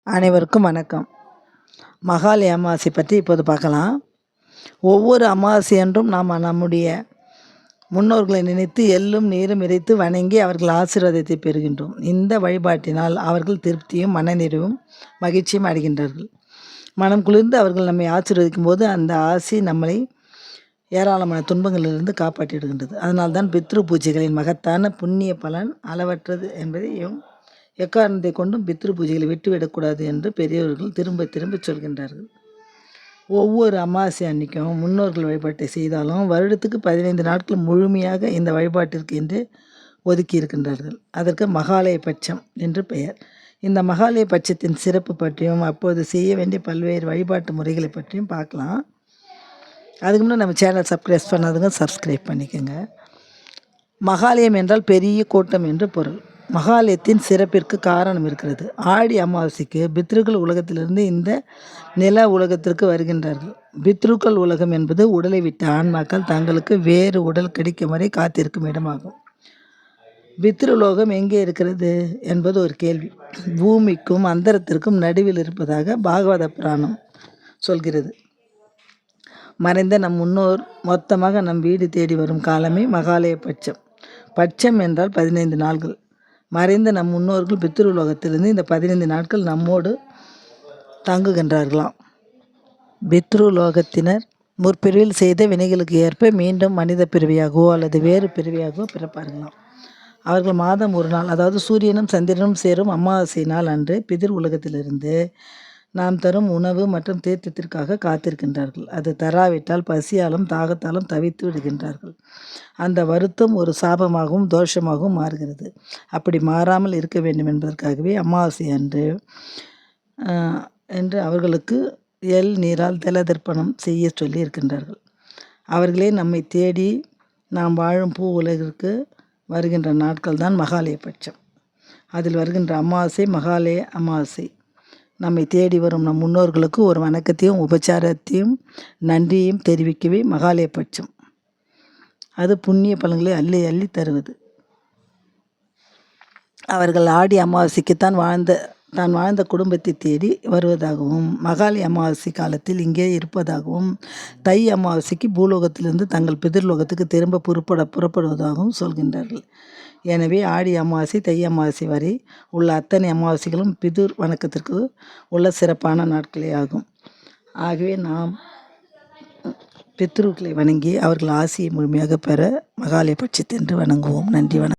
அனைவருக்கும் வணக்கம். மகாலய அமாவாசை பற்றி இப்போது பார்க்கலாம். ஒவ்வொரு அமாவாசை அன்றும் நாம் நம்முடைய முன்னோர்களை நினைத்து எள்ளும் நீரும் இறைத்து வணங்கி அவர்கள் ஆசீர்வாதத்தை பெறுகின்றோம். இந்த வழிபாட்டினால் அவர்கள் திருப்தியும் மனநிறைவும் மகிழ்ச்சியும் அடைகின்றார்கள். மனம் குளிர்ந்து அவர்கள் நம்மை ஆசீர்வதிக்கும் போது அந்த ஆசி நம்மளை ஏராளமான துன்பங்களிலிருந்து காப்பாற்றிடுகின்றது. அதனால்தான் பித்ரு பூஜைகளின் மகத்தான புண்ணிய பலன் அளவற்றது என்பதையும் எக்காரணத்தை கொண்டும் பித்ரு பூஜைகளை விட்டுவிடக்கூடாது என்று பெரியவர்கள் திரும்ப திரும்ப சொல்கின்றார்கள். ஒவ்வொரு அமாவாசை அன்னைக்கும் முன்னோர்கள் வழிபாட்டை செய்தாலும் வருடத்துக்கு 15 நாட்கள் முழுமையாக இந்த வழிபாட்டிற்கு என்று ஒதுக்கி இருக்கின்றார்கள். அதற்கு மகாலய பட்சம் என்று பெயர். இந்த மகாலய பட்சத்தின் சிறப்பு பற்றியும் அப்போது செய்ய வேண்டிய பல்வேறு வழிபாட்டு முறைகளை பற்றியும் பார்க்கலாம். அதுக்கு முன்னாடி நம்ம சேனல் சப்ஸ்கிரைப் பண்ணாதுங்க சப்ஸ்கிரைப் பண்ணிக்கோங்க. மகாலயம் என்றால் பெரிய கூட்டம் என்று பொருள். மகாலயத்தின் சிறப்பிற்கு காரணம் இருக்கிறது. ஆடி அமாவாசைக்கு பித்ருக்கள் உலகத்திலிருந்து இந்த நில உலகத்திற்கு வருகின்றார்கள். பித்ருக்கள் உலகம் என்பது உடலை விட்ட ஆன்மாக்கள் தங்களுக்கு வேறு உடல் கிடைக்கும் வரை காத்திருக்கும் இடமாகும். பித்ருலோகம் எங்கே இருக்கிறது என்பது ஒரு கேள்வி. பூமிக்கும் அந்தரத்திற்கும் நடுவில் இருப்பதாக பாகவத புராணம் சொல்கிறது. மறைந்த நம் முன்னோர் மொத்தமாக நம் வீடு தேடி வரும் காலமே மகாலய பட்சம். பட்சம் என்றால் 15 நாள்கள். மறைந்த நம் முன்னோர்கள் பித்ருலோகத்திலிருந்து இந்த 15 நாட்கள் நம்மோடு தங்குகின்றார்களாம். பித்ருலோகத்தினர் முற்பிரிவில் செய்த வினைகளுக்கு ஏற்ப மீண்டும் மனித பிறவியாகவோ அல்லது வேறு பிறவியாகவோ பிறப்பார்களாம். அவர்கள் மாதம் ஒரு நாள், அதாவது சூரியனும் சந்திரனும் சேரும் அமாவாசை நாள் அன்று பிதிர் உலகத்திலிருந்து நாம் தரும் உணவு மற்றும் தீர்த்தத்திற்காக காத்திருக்கின்றார்கள். அது தராவிட்டால் பசியாலும் தாகத்தாலும் தவித்து விடுகின்றார்கள். அந்த வருத்தம் ஒரு சாபமாகவும் தோஷமாகவும் மாறுகிறது. அப்படி மாறாமல் இருக்க வேண்டும் என்பதற்காகவே அமாவாசை என்று அவர்களுக்கு எள் நீரால் தலதர்ப்பணம் செய்ய சொல்லி இருக்கின்றார்கள். அவர்களே நம்மை தேடி நாம் வாழும் பூ உலகிற்கு வருகின்ற நாட்கள் தான் மகாலய பட்சம். அதில் வருகின்ற அமாவாசை மகாலய அமாவாசை. நம்மை தேடி வரும் நம் முன்னோர்களுக்கு ஒரு வணக்கத்தையும் உபச்சாரத்தையும் நன்றியையும் தெரிவிக்கவே மகாலய பட்சம். அது புண்ணிய பலன்களை அள்ளி அள்ளி தருவது. அவர்கள் ஆடி அமாவாசைக்கு தான் வாழ்ந்த குடும்பத்தை தேடி வருவதாகவும் மகாலய அமாவாசை காலத்தில் இங்கே இருப்பதாகவும் தை அமாவாசைக்கு பூலோகத்திலிருந்து தங்கள் பிதிர்லோகத்துக்கு திரும்ப புறப்படுவதாகவும் சொல்கின்றார்கள். எனவே ஆடி அமாவாசை தை அமாவாசை வரை உள்ள அத்தனை அமாவாசைகளும் பிதுர் வணக்கத்திற்கு உள்ள சிறப்பான நாட்களே ஆகும். ஆகவே நாம் பித்ருக்களை வணங்கி அவர்கள் ஆசியை முழுமையாக பெற மகாலய பட்சத்தன்று வணங்குவோம். நன்றி. வணக்கம்.